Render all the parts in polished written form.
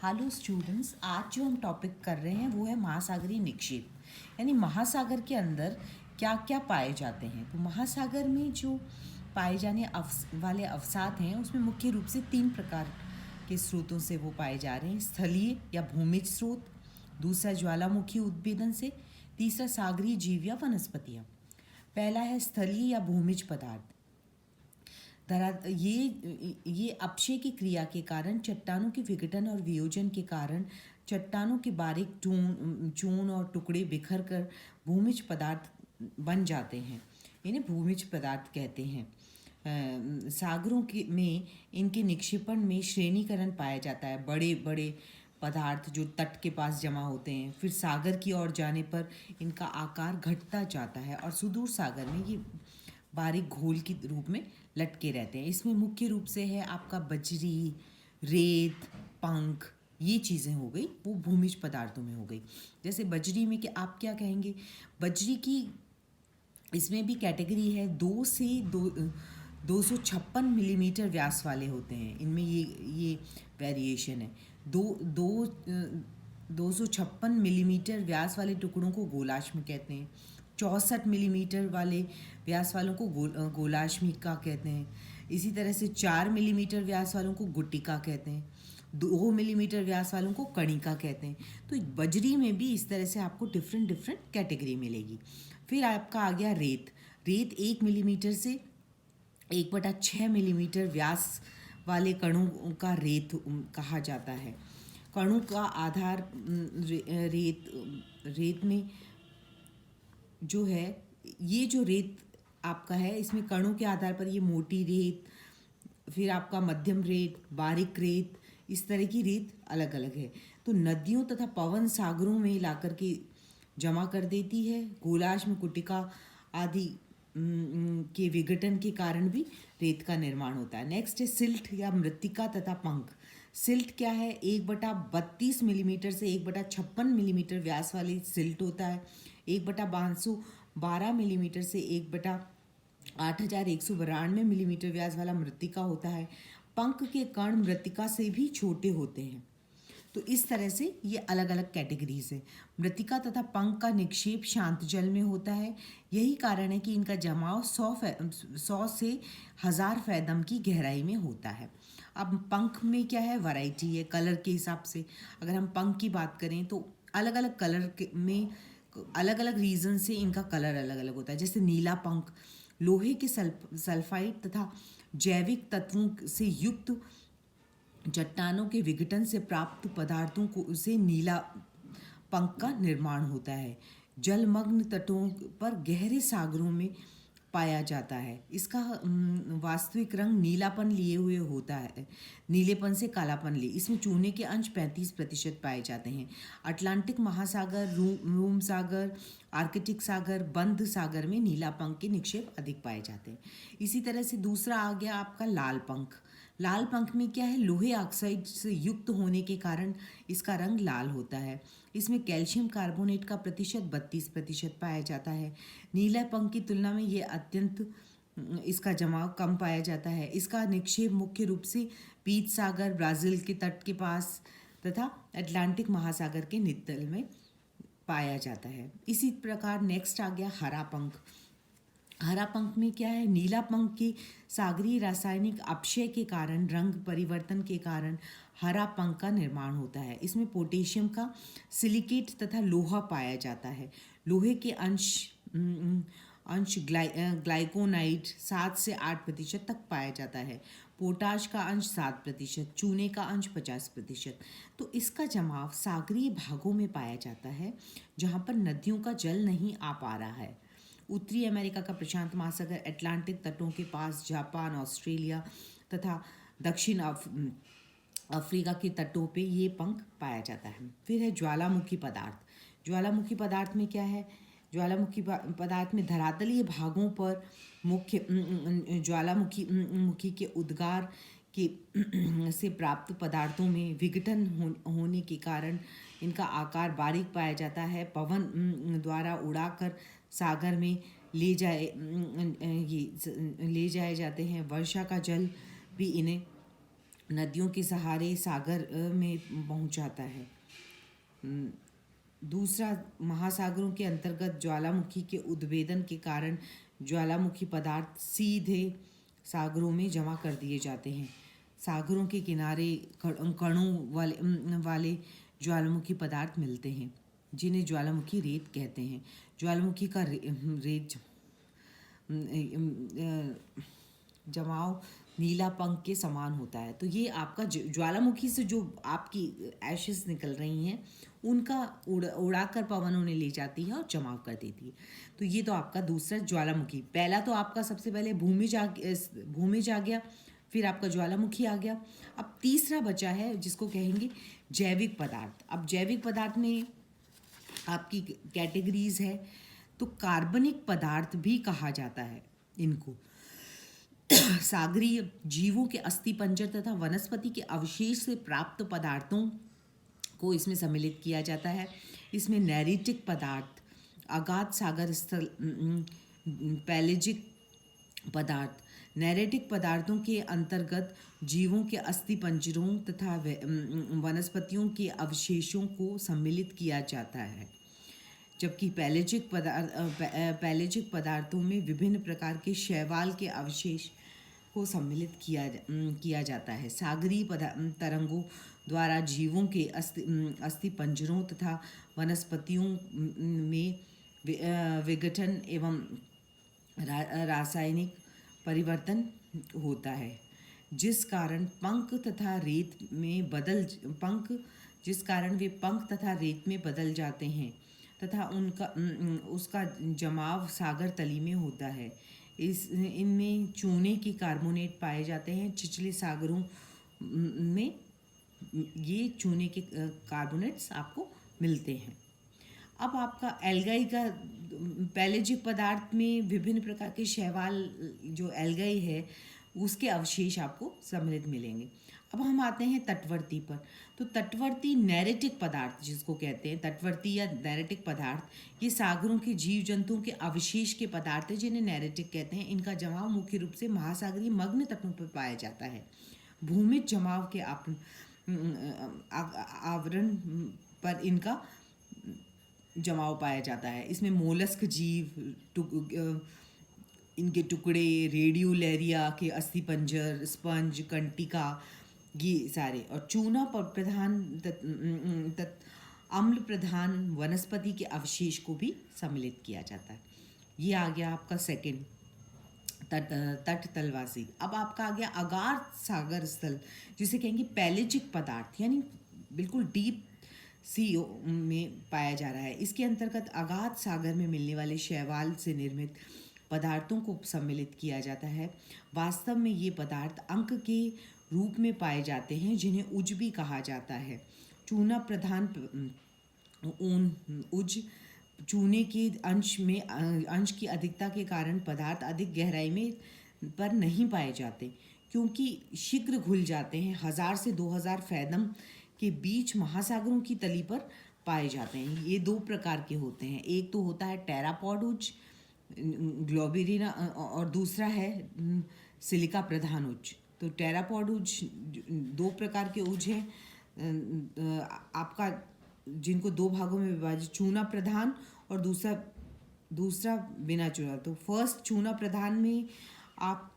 Hello students, आज जो हम टॉपिक कर रहे हैं वो है महासागरीय निक्षेप। यानी महासागर के अंदर क्या क्या पाए जाते हैं। तो महासागर में जो पाए जाने वाले अवसाद हैं उसमें मुख्य रूप से 3 प्रकार के स्रोतों से वो पाए जा रहे हैं। स्थलीय या भूमिज स्रोत, दूसरा ज्वालामुखी उद्भेदन से, तीसरा सागरीय जीव या वनस्पतियाँ। पहला है स्थलीय या भूमिज पदार्थ। ये अपक्षय की क्रिया के कारण, चट्टानों के विघटन और वियोजन के कारण चट्टानों के बारीक चूर्ण और टुकड़े बिखर कर भूमिज पदार्थ बन जाते हैं। इन्हें भूमिज पदार्थ कहते हैं। सागरों के में इनके निक्षेपण में श्रेणीकरण पाया जाता है। बड़े बड़े पदार्थ जो तट के पास जमा होते हैं, फिर सागर की ओर जाने पर इनका आकार घटता जाता है और सुदूर सागर में ये बारीक घोल के रूप में लटके रहते हैं। इसमें मुख्य रूप से है आपका बजरी, रेत, पंख, ये चीज़ें हो गई, वो भूमिज पदार्थों में हो गई। जैसे बजरी में कि आप क्या कहेंगे, बजरी की इसमें भी कैटेगरी है। 256 मिलीमीटर व्यास वाले होते हैं। इनमें ये वेरिएशन है। दो दो 256 मिलीमीटर व्यास वाले टुकड़ों को गोलाश्म कहते हैं। 64 मिलीमीटर वाले व्यास वालों को गोलाश्मिका कहते हैं। इसी तरह से 4 मिलीमीटर व्यास वालों को गुट्टिका कहते हैं। 2 मिलीमीटर व्यास वालों को कणिका कहते हैं। तो बजरी में भी इस तरह से आपको डिफरेंट कैटेगरी मिलेगी। फिर आपका आ गया रेत। रेत 1 मिलीमीटर से 1/6 मिलीमीटर व्यास वाले कणों का रेत कहा जाता है। कणों का आधार रेत में जो है, ये जो रेत आपका है, इसमें कणों के आधार पर ये मोटी रेत, फिर आपका मध्यम रेत, बारीक रेत, इस तरह की रेत अलग अलग है। तो नदियों तथा पवन सागरों में लाकर के जमा कर देती है। गोलाश्म, कुटिका आदि के विघटन के कारण भी रेत का निर्माण होता है। नेक्स्ट है सिल्ट या मृत्तिका तथा पंख। सिल्ट क्या है, 1/32 मिलीमीटर से 1/56 मिलीमीटर व्यास वाली सिल्ट होता है। 1/512 मिलीमीटर से 1/8192 मिलीमीटर व्यास वाला मृत्तिका होता है। पंख के कण मृत्तिका से भी छोटे होते हैं। तो इस तरह से ये अलग अलग कैटेगरीज है। मृत्तिका तथा पंख का निक्षेप शांत जल में होता है। यही कारण है कि इनका जमाव 100 से 1000 फैदम की गहराई में होता है। अब पंख में क्या है, वैरायटी है कलर के हिसाब से। अगर हम पंख की बात करें तो अलग अलग कलर में अलग अलग रीज़न से इनका कलर अलग अलग होता है। जैसे नीला पंख लोहे के सल्फाइड तथा जैविक तत्वों से युक्त चट्टानों के विघटन से प्राप्त पदार्थों को से नीला पंख का निर्माण होता है। जलमग्न तटों पर गहरे सागरों में पाया जाता है। इसका वास्तविक रंग नीलापन लिए हुए होता है, नीलेपन से कालापन लिए। इसमें चूने के अंश 35% पाए जाते हैं। अटलांटिक महासागर, रोम सागर, आर्कटिक सागर, बंद सागर में नीला पंख के निक्षेप अधिक पाए जाते हैं। इसी तरह से दूसरा आ गया आपका लाल पंख। लाल पंख में क्या है, लोहे ऑक्साइड से युक्त होने के कारण इसका रंग लाल होता है। इसमें कैल्शियम कार्बोनेट का प्रतिशत 32% पाया जाता है। नीला पंख की तुलना में ये अत्यंत इसका जमाव कम पाया जाता है। इसका निक्षेप मुख्य रूप से पीत सागर, ब्राज़ील के तट के पास तथा अटलांटिक महासागर के नितल में पाया जाता है। इसी प्रकार नेक्स्ट आ गया हरा पंख। हरा पंख में क्या है, नीला पंख के सागरीय रासायनिक अपक्षय के कारण, रंग परिवर्तन के कारण हरा पंख का निर्माण होता है। इसमें पोटेशियम का सिलिकेट तथा लोहा पाया जाता है। लोहे के अंश ग्लाइकोनाइड 7 से 8% तक पाया जाता है। पोटाश का अंश 7%, चूने का अंश 50%। तो इसका जमाव सागरीय भागों में पाया जाता है जहाँ पर नदियों का जल नहीं आ पा रहा है। उत्तरी अमेरिका का प्रशांत महासागर, अटलांटिक तटों के पास जापान, ऑस्ट्रेलिया तथा दक्षिण अफ्रीका के तटों पे ये पंख पाया जाता है। फिर है ज्वालामुखी पदार्थ। ज्वालामुखी पदार्थ में क्या है, ज्वालामुखी पदार्थ में धरातलीय भागों पर मुख्य ज्वालामुखी के उद्गार के से प्राप्त पदार्थों में विघटन होने के कारण इनका आकार बारीक पाया जाता है। पवन द्वारा उड़ाकर सागर में ले जाए जाते हैं। वर्षा का जल भी इन्हें नदियों के सहारे सागर में पहुंच जाता है। दूसरा, महासागरों के अंतर्गत ज्वालामुखी के उद्भेदन के कारण ज्वालामुखी पदार्थ सीधे सागरों में जमा कर दिए जाते हैं। सागरों के किनारे कणों वाले ज्वालामुखी पदार्थ मिलते हैं, जिन्हें ज्वालामुखी रेत कहते हैं। ज्वालामुखी का रेत जमाव नीला पंख के समान होता है। तो ये आपका ज्वालामुखी से जो आपकी एशेस निकल रही हैं, उनका उड़ाकर पवन उन्हें ले जाती है और जमाव कर देती है। तो ये तो आपका दूसरा ज्वालामुखी। पहला तो आपका सबसे पहले भूमिज आ गया, फिर आपका ज्वालामुखी आ गया। अब तीसरा बचा है जिसको कहेंगे जैविक पदार्थ। अब जैविक पदार्थ में आपकी कैटेगरीज है। तो कार्बनिक पदार्थ भी कहा जाता है इनको। सागरीय जीवों के अस्थिपंजर तथा वनस्पति के अवशेष से प्राप्त पदार्थों को इसमें सम्मिलित किया जाता है। इसमें नैरिटिक पदार्थ, अगाध सागर स्थल पैलेजिक पदार्थ। नैरेटिक पदार्थों के अंतर्गत जीवों के अस्थिपंजरों तथा वनस्पतियों के अवशेषों को सम्मिलित किया जाता है, जबकि पैलेजिक पदार्थों में विभिन्न प्रकार के शैवाल के अवशेष को सम्मिलित किया जाता है। सागरीय तरंगों द्वारा जीवों के अस्थिपंजरों तथा वनस्पतियों में विघटन एवं रासायनिक परिवर्तन होता है, जिस कारण वे पंख तथा रेत में बदल जाते हैं तथा उसका जमाव सागर तली में होता है। इनमें चूने के कार्बोनेट पाए जाते हैं। छिछले सागरों में ये चूने के कार्बोनेट्स आपको मिलते हैं। अब आपका एल्गाई का पैलेजिक पदार्थ में विभिन्न प्रकार के शैवाल, जो एल्गाई है, उसके अवशेष आपको सम्मिलित मिलेंगे। अब हम आते हैं तटवर्ती पर। तो तटवर्ती नैरेटिक पदार्थ जिसको कहते हैं, तटवर्ती या नैरेटिक पदार्थ, ये सागरों के जीव जंतुओं के अवशेष के पदार्थ हैं जिन्हें नैरेटिक कहते हैं। इनका जमाव मुख्य रूप से महासागरीय मग्न तटों पर पाया जाता है। भूमिज जमाव के आवरण पर इनका जमाव पाया जाता है। इसमें मोलस्क जीव, इनके टुकड़े, रेडियोलैरिया के अस्थिपंजर, स्पंज, कंटिका, ये सारे, और चूना प्रधान अम्ल प्रधान वनस्पति के अवशेष को भी सम्मिलित किया जाता है। ये आ गया आपका सेकंड, तट तलवासी। अब आपका आ गया अगाध सागर स्थल, जिसे कहेंगे पैलेजिक पदार्थ, यानी बिल्कुल डीप सी में पाया जा रहा है। इसके अंतर्गत अगाध सागर में मिलने वाले शैवाल से निर्मित पदार्थों को सम्मिलित किया जाता है। वास्तव में ये पदार्थ अंक के रूप में पाए जाते हैं, जिन्हें उज भी कहा जाता है। चूना प्रधान उज चूने के अंश की अधिकता के कारण पदार्थ अधिक गहराई में पर नहीं पाए जाते, क्योंकि शीघ्र घुल जाते हैं। 1000 से 2000 फैदम के बीच महासागरों की तली पर पाए जाते हैं। ये दो प्रकार के होते हैं। एक तो होता है टेरापॉड उज ग्लोबिरिना, और दूसरा है सिलिका प्रधान उज। तो टेरापॉड उज दो प्रकार के उज हैं आपका, जिनको दो भागों में विभाजित, चूना प्रधान और दूसरा बिना चूना। तो फर्स्ट चूना प्रधान में आप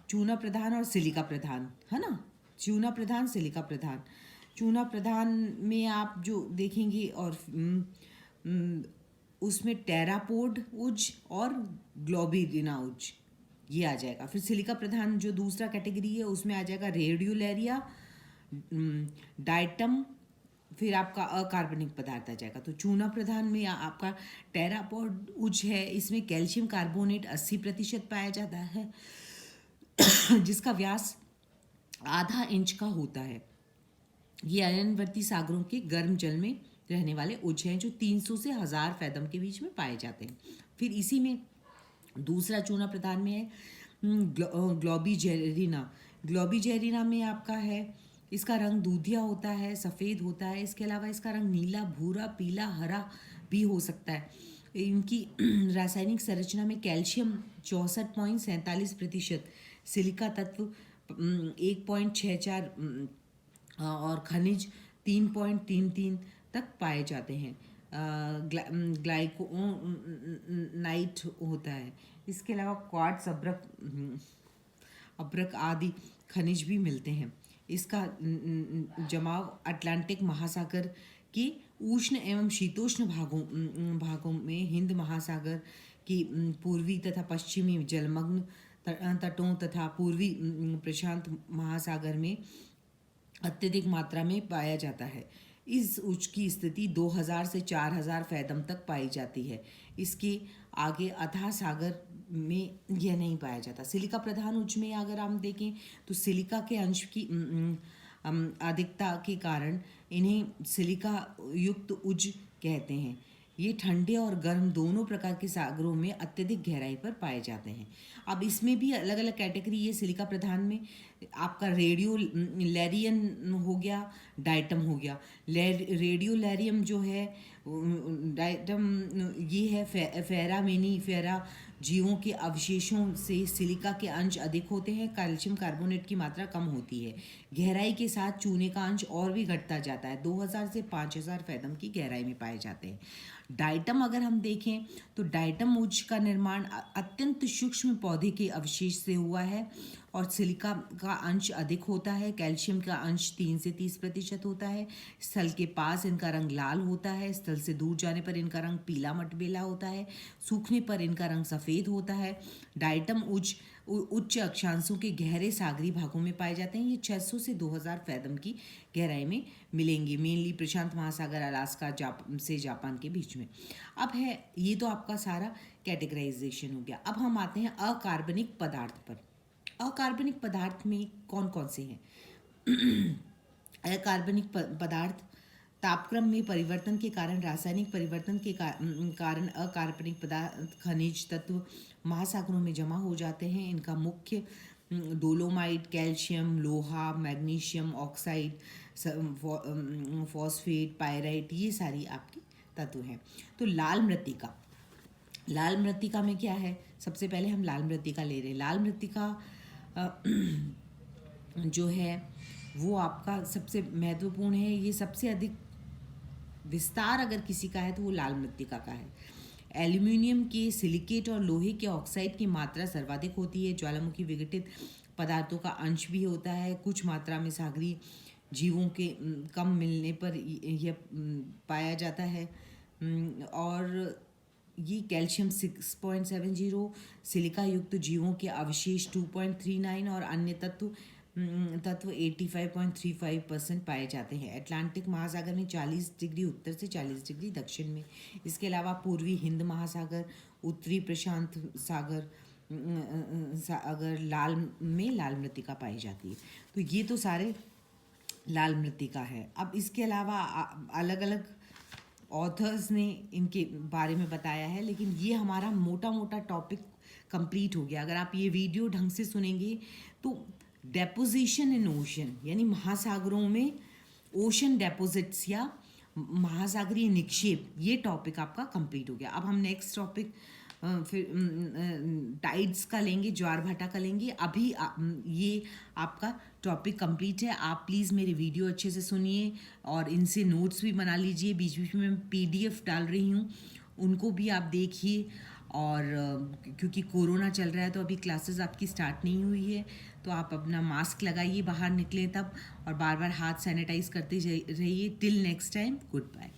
चूना प्रधान और सिलिका प्रधान, है ना, चूना प्रधान सिलिका प्रधान। चूना प्रधान में आप जो देखेंगे और उसमें टेरापोड उज और ग्लोबिरिना उज ये आ जाएगा। फिर सिलिका प्रधान जो दूसरा कैटेगरी है, उसमें आ जाएगा रेडियोलैरिया, डाइटम, फिर आपका अकार्बनिक पदार्थ आ जाएगा। तो चूना प्रधान में आपका टेरापोड उज है, इसमें कैल्शियम कार्बोनेट 80% पाया जाता है, जिसका व्यास आधा इंच का होता है। ये अयनवर्ती सागरों के गर्म जल में रहने वाले उज हैं, जो 300 से 1000 फैदम के बीच में पाए जाते हैं। फिर इसी में दूसरा चूना प्रधान में है ग्लोबिजेरिना। ग्लोबिजेरिना में आपका है, इसका रंग दूधिया होता है, सफ़ेद होता है। इसके अलावा इसका रंग नीला, भूरा, पीला, हरा भी हो सकता है। इनकी रासायनिक संरचना में कैल्शियम 64.47%, सिलिका तत्व 1.64 और खनिज 3.33 तक पाए जाते हैं। ग्लाइकोनाइट होता है। इसके अलावा क्वार्ट्ज, अब्रक आदि खनिज भी मिलते हैं। इसका जमाव अटलांटिक महासागर के उष्ण एवं शीतोष्ण भागों में, हिंद महासागर की पूर्वी तथा पश्चिमी जलमग्न तटों तथा पूर्वी प्रशांत महासागर में अत्यधिक मात्रा में पाया जाता है। इस उच्च की स्थिति 2000 से 4000 फैथम तक पाई जाती है। इसके आगे अथाह सागर में यह नहीं पाया जाता। सिलिका प्रधान उच्च में अगर हम देखें तो सिलिका के अंश की अधिकता के कारण इन्हें सिलिका युक्त उच्च कहते हैं। ये ठंडे और गर्म दोनों प्रकार के सागरों में अत्यधिक गहराई पर पाए जाते हैं। अब इसमें भी अलग अलग कैटेगरी, ये सिलिका प्रधान में आपका रेडियो लैरियम हो गया, डाइटम हो गया। रेडियो लैरियम जो है, डाइटम ये है फेरा जीवों के अवशेषों से सिलिका के अंश अधिक होते हैं। कैल्शियम कार्बोनेट की मात्रा कम होती है। गहराई के साथ चूने का अंश और भी घटता जाता है। 2000 से 5000 फैथम की गहराई में पाए जाते हैं। डाइटम अगर हम देखें तो डाइटम उच्च का निर्माण अत्यंत सूक्ष्म पौधे के अवशेष से हुआ है और सिलिका का अंश अधिक होता है। कैल्शियम का अंश 3 से 30% होता है। स्थल के पास इनका रंग लाल होता है। स्थल से दूर जाने पर इनका रंग पीला मटमैला होता है। सूखने पर इनका रंग सफ़ेद होता है। डाइटम उच्च अक्षांशों के गहरे सागरी भागों में पाए जाते हैं। ये 600 से 2000 फैथम की गहराई में मिलेंगे, मेनली प्रशांत महासागर, अलास्का से जापान के बीच में। अब है ये तो आपका सारा कैटेगराइजेशन हो गया। अब हम आते हैं अकार्बनिक पदार्थ पर। अकार्बनिक पदार्थ में कौन कौन से हैं? अकार्बनिक पदार्थ तापक्रम में परिवर्तन के कारण, रासायनिक परिवर्तन के कारण अकार्बनिक पदार्थ खनिज तत्व महासागरों में जमा हो जाते हैं। इनका मुख्य डोलोमाइट, कैल्शियम, लोहा, मैग्नीशियम ऑक्साइड, फॉस्फेट, पायराइट, ये सारी आपकी तत्व हैं। तो लाल मृत्तिका में क्या है? सबसे पहले हम लाल मृत्तिका ले रहे हैं। लाल मृत्तिका जो है वो आपका सबसे महत्वपूर्ण है। ये सबसे अधिक विस्तार अगर किसी का है तो वो लाल मृत्तिका का है। एल्यूमिनियम के सिलिकेट और लोहे के ऑक्साइड की मात्रा सर्वाधिक होती है। ज्वालामुखी विघटित पदार्थों का अंश भी होता है। कुछ मात्रा में सागरी जीवों के कम मिलने पर यह पाया जाता है। और ये कैल्शियम 6.70, सिलिका युक्त जीवों के अवशेष 2.39 और अन्य तत्व 85.35% पाए जाते हैं। अटलांटिक महासागर में 40 डिग्री उत्तर से 40 डिग्री दक्षिण में। इसके अलावा पूर्वी हिंद महासागर, उत्तरी प्रशांत सागर अगर लाल मृत्तिका पाई जाती है। तो ये तो सारे लाल मृत्तिका है। अब इसके अलावा अलग अलग ऑथर्स ने इनके बारे में बताया है, लेकिन ये हमारा मोटा मोटा टॉपिक कंप्लीट हो गया। अगर आप ये वीडियो ढंग से सुनेंगे तो डेपोजिशन इन ओशन, यानी महासागरों में ओशन डेपोजिट्स या महासागरीय निक्षेप, ये टॉपिक आपका कंप्लीट हो गया। अब हम नेक्स्ट टॉपिक फिर टाइड्स का लेंगे, ज्वार भाटा का लेंगे। अभी ये आपका टॉपिक कंप्लीट है। आप प्लीज़ मेरे वीडियो अच्छे से सुनिए और इनसे नोट्स भी बना लीजिए। बीच बीच में मैं PDF डाल रही हूँ, उनको भी आप देखिए। और क्योंकि कोरोना चल रहा है तो अभी क्लासेस आपकी स्टार्ट नहीं हुई है, तो आप अपना मास्क लगाइए बाहर निकलें तब, और बार बार हाथ सैनिटाइज करते रहिए। Till next time, good bye.